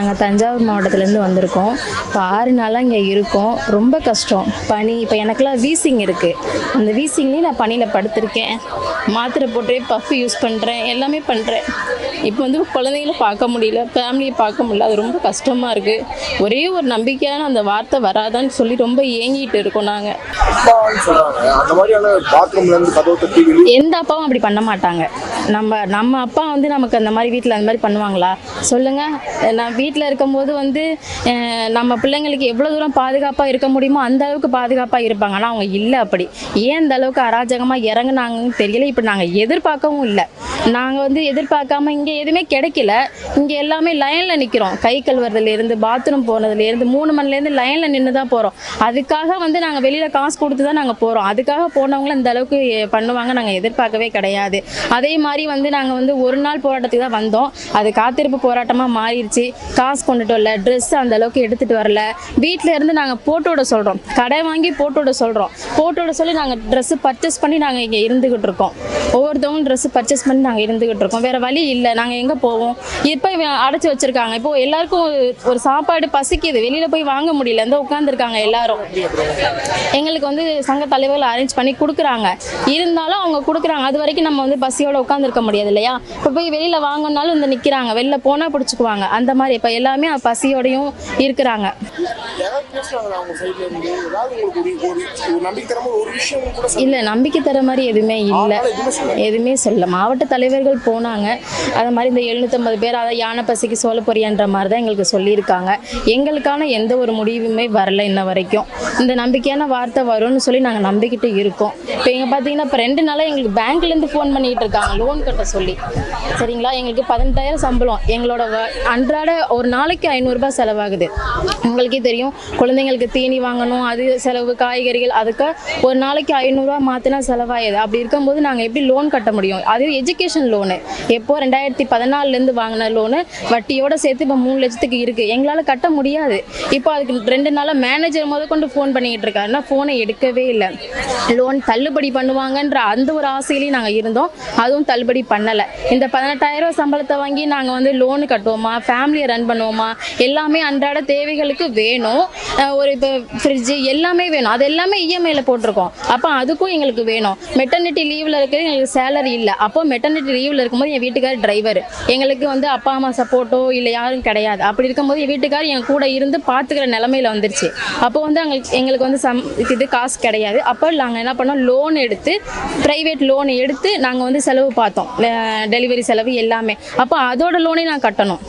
நாங்கள் தஞ்சாவூர் மாவட்டத்துலேருந்து வந்திருக்கோம். இப்போ 6 நாளாக இங்கே இருக்கோம். ரொம்ப கஷ்டம். பனி இப்போ எனக்கெல்லாம் வீசிங் இருக்குது. அந்த வீசிங்லேயும் நான் பனியில் படுத்திருக்கேன். மாத்திரை போட்டு பஃப் யூஸ் பண்ணுறேன், எல்லாமே பண்ணுறேன். இப்போ வந்து குழந்தைங்கள பார்க்க முடியல, ஃபேமிலியை பார்க்க முடியல. அது ரொம்ப கஷ்டமாக இருக்குது. ஒரே ஒரு நம்பிக்கையான அந்த வார்த்தை வராதான்னு சொல்லி ரொம்ப ஏங்கிட்டு இருக்கோம் நாங்கள். எந்த அப்பாவும் அப்படி பண்ண மாட்டாங்க. நம்ம அப்பா வந்து நமக்கு அந்த மாதிரி வீட்டில் அந்த மாதிரி பண்ணுவாங்களா சொல்லுங்கள்? நான் வீட்டில் இருக்கும்போது வந்து நம்ம பிள்ளைங்களுக்கு எவ்வளோ தூரம் பாதுகாப்பாக இருக்க முடியுமோ அந்த அளவுக்கு பாதுகாப்பாக இருப்பாங்க. ஆனால் அவங்க இல்லை. அப்படி ஏன் இந்த அளவுக்கு அராஜகமாக இறங்குனாங்கன்னு தெரியல. இப்போ நாங்கள் எதிர்பார்க்கவும் இல்லை. நாங்கள் வந்து எதிர்பார்க்காம இங்கே எதுவுமே கிடைக்கல. இங்கே எல்லாமே லைனில் நிற்கிறோம். கை கழுவுறதுலேருந்து பாத்ரூம் போனதுலேருந்து 3 மணிலேருந்து லைனில் நின்று தான் போகிறோம். அதுக்காக வந்து நாங்கள் வெளியில் காசு கொடுத்து தான் நாங்கள் போகிறோம். அதுக்காக போனவங்களும் இந்த அளவுக்கு பண்ணுவாங்க நாங்கள் எதிர்பார்க்கவே கிடையாது. அதே மாதிரி வந்து நாங்கள் வந்து ஒரு நாள் போராட்டத்துக்கு தான் வந்தோம். அது காத்திருப்பு போராட்டமாக மாறிடுச்சு. காசு கொண்டுட்டு வரல, ட்ரெஸ் அந்த அளவுக்கு எடுத்துகிட்டு வரல. வீட்டில் இருந்து நாங்கள் போட்டு விட சொல்கிறோம், கடை வாங்கி போட்டு விட சொல்கிறோம். போட்டு விட சொல்லி நாங்கள் ட்ரெஸ்ஸு பர்ச்சேஸ் பண்ணி நாங்கள் இங்கே இருந்துக்கிட்டு இருக்கோம். ஒவ்வொருத்தவங்களும் ட்ரெஸ்ஸு பர்ச்சேஸ் பண்ணி நாங்கள் இருந்துக்கிட்டு இருக்கோம். வேறு வழி இல்லை. நாங்கள் எங்கே போவோம்? இப்போ அடைச்சி வச்சுருக்காங்க. இப்போது எல்லாருக்கும் ஒரு சாப்பாடு பசிக்குது, வெளியில் போய் வாங்க முடியல, வந்து உட்காந்துருக்காங்க எல்லாரும். எங்களுக்கு வந்து சங்க தலைவர்கள் அரேஞ்ச் பண்ணி கொடுக்குறாங்க. இருந்தாலும் அவங்க கொடுக்குறாங்க, அது வரைக்கும் நம்ம வந்து பசியோடு உட்காந்துருக்க முடியாது இல்லையா? இப்போ போய் வெளியில் வாங்கினாலும் வந்து நிற்கிறாங்க, வெளில போனால் பிடிச்சிக்குவாங்க. அந்த மாதிரி இப்போ எல்லாமே பசியோடையும் இருக்கிறாங்க. இல்லை, நம்பிக்கை தர மாதிரி எதுவுமே இல்லை. எதுவுமே சொல்ல. மாவட்ட தலைவர்கள் போனாங்க. அது மாதிரி இந்த 750 பேர் அதாவது யானை பசிக்கு சோள பொரியன்ற மாதிரி தான் எங்களுக்கு சொல்லியிருக்காங்க. எங்களுக்கான எந்த ஒரு முடிவுமே வரல இன்ன வரைக்கும். இந்த நம்பிக்கையான வார்த்தை வரும்னு சொல்லி நாங்கள் நம்பிக்கிட்டு இருக்கோம். இப்போ எங்கள் பார்த்தீங்கன்னா இப்போ 2 நாளாக எங்களுக்கு பேங்க்லேருந்து ஃபோன் பண்ணிகிட்டு இருக்காங்க லோன் கட்ட சொல்லி. சரிங்களா? எங்களுக்கு 18,000 சம்பளம். எங்களோட அன்றாட ஒரு நாளைக்கு 500 ரூபாய் செலவாகுது. உங்களுக்கே தெரியும், குழந்தைங்களுக்கு தீனி வாங்கணும், அது செலவு, காய்கறிகள், அதுக்கு ஒரு நாளைக்கு 500 ரூபா மாற்றினா செலவாகுது. அப்படி இருக்கும்போது நாங்கள் எப்படி லோன் கட்ட முடியும்? அது எஜுகேஷன் லோனு. எப்போ 2014 வாங்கின லோனு வட்டியோடு சேர்த்து இப்போ 3 லட்சத்துக்கு இருக்குது. எங்களால் கட்ட முடியாது. இப்போ அதுக்கு 2 நாளாக மேனேஜர் முதற்கொண்டு ஃபோன் பண்ணிக்கிட்டு இருக்காருன்னா ஃபோனை எடுக்கவே இல்லை. லோன் தள்ளுபடி பண்ணுவாங்கன்ற அந்த ஒரு ஆசையிலையும் நாங்கள் இருந்தோம். அதுவும் தள்ளுபடி பண்ணலை. இந்த 18,000 சம்பளத்தை வாங்கி நாங்கள் வந்து லோனு கட்டுவோமா, ஃபேமிலியை ரன் பண்ணுவோமா? எல்லாமே அன்றாட தேவைகளுக்கு வேணும். ஒரு இப்போ ஃப்ரிட்ஜு எல்லாமே வேணும். அது எல்லாமே இஎம்ஐயில் போட்டிருக்கோம். அப்போ அதுக்கும் எங்களுக்கு வேணும். மெட்டர்னிட்டி லீவில் இருக்கிறது எங்களுக்கு சேலரி இல்லை. அப்போ மெட்டர்னிட்டி லீவில் இருக்கும்போது என் வீட்டுக்கார் டிரைவர். எங்களுக்கு வந்து அப்பா அம்மா சப்போர்ட்டோ இல்லை யாரும் கிடையாது. அப்படி இருக்கும்போது என் வீட்டுக்கார் என் கூட இருந்து பார்த்துக்கிற நிலமையில வந்துருச்சு. அப்போ வந்து எங்களுக்கு வந்து இது காசு கிடையாது. அப்போ நாங்கள் என்ன பண்ணோம், லோன் எடுத்து ப்ரைவேட் லோன் எடுத்து நாங்கள் வந்து செலவு பார்த்தோம். டெலிவரி செலவு எல்லாமே. அப்போ அதோட லோனையும் நான் கட்டணும்.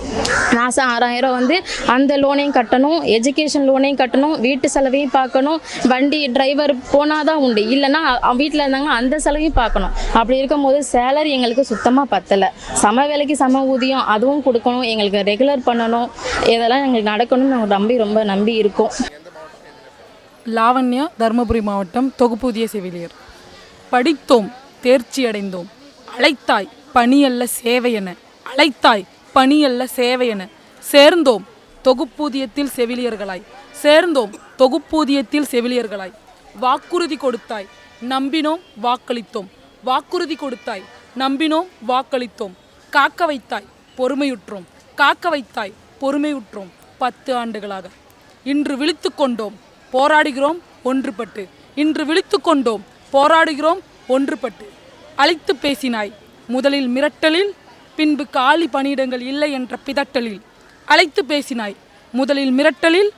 மாதம் 6,000 வந்து அந்த லோனையும் கட்டணும், எஜுகேஷன் லோனையும் கட்டணும், வீட்டு செலவையும் பார்க்கணும். வண்டி டிரைவர் போனால் தான் உண்டு, இல்லைன்னா வீட்டில் இருந்தாங்க அந்த செலவையும் பார்க்கணும். அப்படி இருக்கும்போது சேலரி எங்களுக்கு சுத்தமாக பத்தலை. சம வேலைக்கு சம ஊதியம் அதுவும் கொடுக்கணும், எங்களுக்கு ரெகுலர் பண்ணணும். இதெல்லாம் எங்களுக்கு நடக்கணும்னு நாங்கள் ரொம்ப நம்பி இருக்கோம். லாவண்யா, தருமபுரி மாவட்டம், தொகுப்பூதிய செவிலியர். படித்தோம், தேர்ச்சி அடைந்தோம், அழைத்தாய் பணியல்ல சேவையென, அழைத்தாய் பணியல்ல சேவையென, சேர்ந்தோம் தொகுப்பூதியத்தில் செவிலியர்களாய், சேர்ந்தோம் தொகுப்பூதியத்தில் செவிலியர்களாய். வாக்குறுதி கொடுத்தாய், நம்பினோம் வாக்களித்தோம், வாக்குறுதி கொடுத்தாய், நம்பினோம் வாக்களித்தோம். காக்க வைத்தாய், பொறுமையுற்றோம், காக்க வைத்தாய், பொறுமையுற்றோம். 10 ஆண்டுகளாக இன்று விழித்து கொண்டோம், போராடுகிறோம் ஒன்றுபட்டு. இன்று விழித்து கொண்டோம், போராடுகிறோம் ஒன்றுபட்டு. அழைத்து பேசினாய், முதலில் மிரட்டலில், பின்பு காலி பணியிடங்கள் இல்லை என்ற பிதட்டலில். அழைத்து பேசினாய், முதலில் மிரட்டலில்,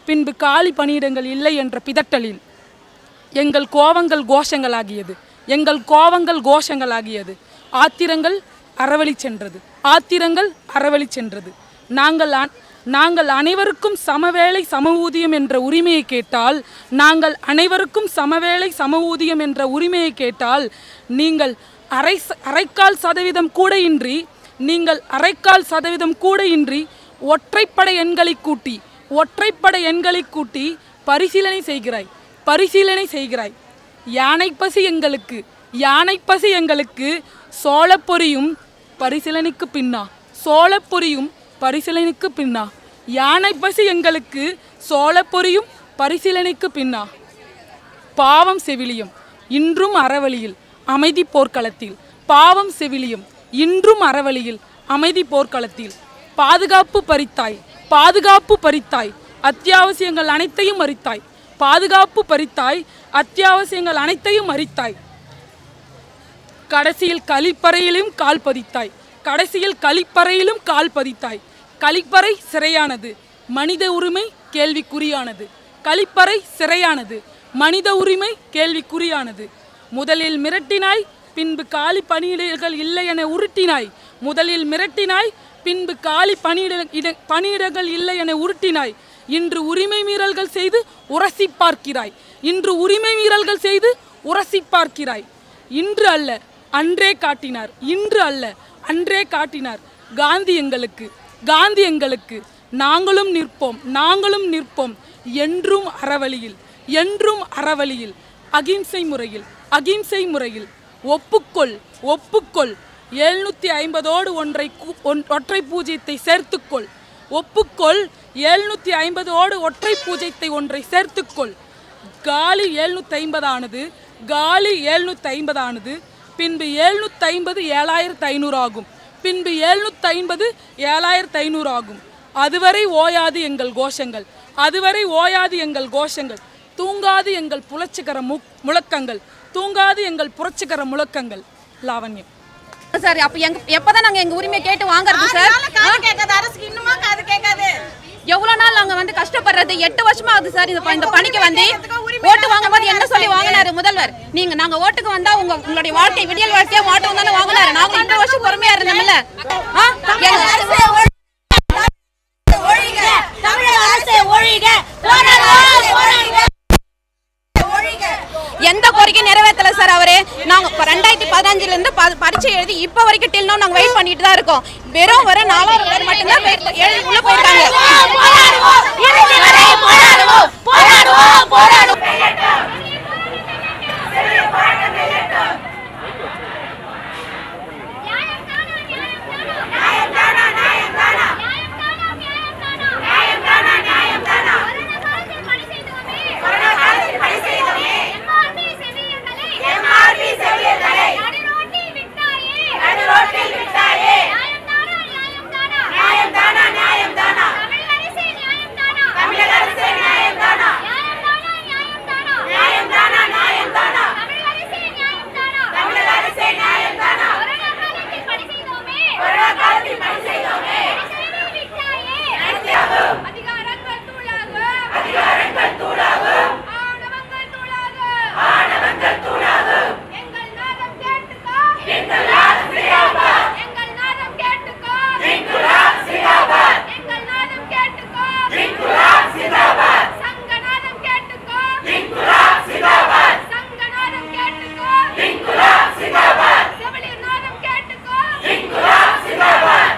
பின்பு காலி பணியிடங்கள் இல்லை என்ற பிதட்டலில். எங்கள் கோவங்கள் கோஷங்களாகியது, எங்கள் கோவங்கள் கோஷங்களாகியது. ஆத்திரங்கள் அறவழி சென்றது, ஆத்திரங்கள் அறவழி சென்றது. நாங்கள் அனைவருக்கும் சமவேளை சம ஊதியம் என்ற உரிமையை கேட்டால், நாங்கள் அனைவருக்கும் சமவேளை சம ஊதியம் என்ற உரிமையை கேட்டால், நீங்கள் அரைக்கால் சதவீதம் கூட இன்றி, நீங்கள் அரைக்கால் சதவீதம் கூட இன்றி ஒற்றைப்படை எண்களை கூட்டி, ஒற்றைப்படை எண்களை கூட்டி பரிசீலனை செய்கிறாய், பரிசீலனை செய்கிறாய். யானை பசி எங்களுக்கு, யானை பசி எங்களுக்கு, சோளப்பொரியும் பரிசீலனைக்கு பின்னா, சோளப்பொரியும் பரிசீலனைக்கு பின்னா. யானை பசி எங்களுக்கு, சோளப்பொரியும் பரிசீலனைக்கு பின்னா. பாவம் செவிலியம் இன்றும் அறவழியில் அமைதி போர்க்களத்தில், பாவம் செவிலியம் இன்றும் அறவழியில் அமைதி போர்க்களத்தில். பாதுகாப்பு பறித்தாய், பாதுகாப்பு பறித்தாய், அத்தியாவசியங்கள் அனைத்தையும் மறித்தாய். பாதுகாப்பு பறித்தாய், அத்தியாவசியங்கள் அனைத்தையும் மறித்தாய். கடைசியில் கழிப்பறையிலும் கால் பதித்தாய். கடைசியில் கழிப்பறையிலும் கால் பதித்தாய். கழிப்பறை சிறையானது, மனித உரிமை கேள்விக்குறியானது. கழிப்பறை சிறையானது, மனித உரிமை கேள்விக்குறியானது. முதலில் மிரட்டினாய், பின்பு காலி பணியிடங்கள் இல்லை என உருட்டினாய். முதலில் மிரட்டினாய், பின்பு காலி பணியிடங்கள் இல்லை என உருட்டினாய். இன்று உரிமை மீறல்கள் செய்து உரசி பார்க்கிறாய். இன்று உரிமை மீறல்கள் செய்து உரசி பார்க்கிறாய். இன்று அல்ல அன்றே காட்டினார். இன்று அல்ல அன்றே காட்டினார். காந்தி எங்களுக்கு, காந்தி எங்களுக்கு. நாங்களும் நிற்போம், நாங்களும் நிற்போம். என்றும் அறவழியில், என்றும் அறவழியில். அகிம்சை முறையில், அகிம்சை முறையில். ஒப்புக்கொள், ஒப்புக்கொள். 750ஓடு ஒற்றை பூஜ்ஜியத்தை சேர்த்துக்கொள். ஒப்புக்கொள். 750ஓடு ஒற்றை பூஜ்ஜியத்தை ஒன்றை சேர்த்துக்கொள். காலி 750 ஆனது, காலி 750 ஆனது. பின்பு 750 7500 ஆகும். பின்பு 750 7500 ஆகும். அதுவரை ஓயாது எங்கள் கோஷங்கள், அதுவரை ஓயாது எங்கள் கோஷங்கள். தூங்காது எங்கள் புரட்சிகர முழக்கங்கள், தூங்காது எங்கள் புரட்சிகர முழக்கங்கள். லாவண்யம் சார். அப்ப எப்பதான் நாங்க எங்க உரிமையை கேட்டு வாங்குறது சார்? அரசுக்கு இன்னுமா காது கேட்காது. எவ்வளவு நாள் நாங்க வந்து கஷ்டப்படுறது? 8 வருஷமா ஆகுது சார் இந்த பணிக்கு வந்து. ஓட்டு வாங்கும் போது என்ன சொல்லி வாங்கினாரு முதல்வர்? நாங்க ஓட்டுக்கு வந்தா உங்களுடைய வாழ்க்கை விடியல் வாழ்க்கையா மாட்டோம் தானே வாங்கினாரு. நாங்க 2 வருஷம் பொறுமையா இருந்தோம்ல. எந்த கோரிக்கையும் நிறைவேற்றல சார் அவரு. நாங்க 2015 இருந்து பரீட்சை எழுதி இப்ப வரைக்கும் டில் நாங்க வெயிட் பண்ணிட்டு தான் இருக்கோம். வெறும் 4000 பேர் மட்டும்தான் உள்ள போயிருக்காங்க.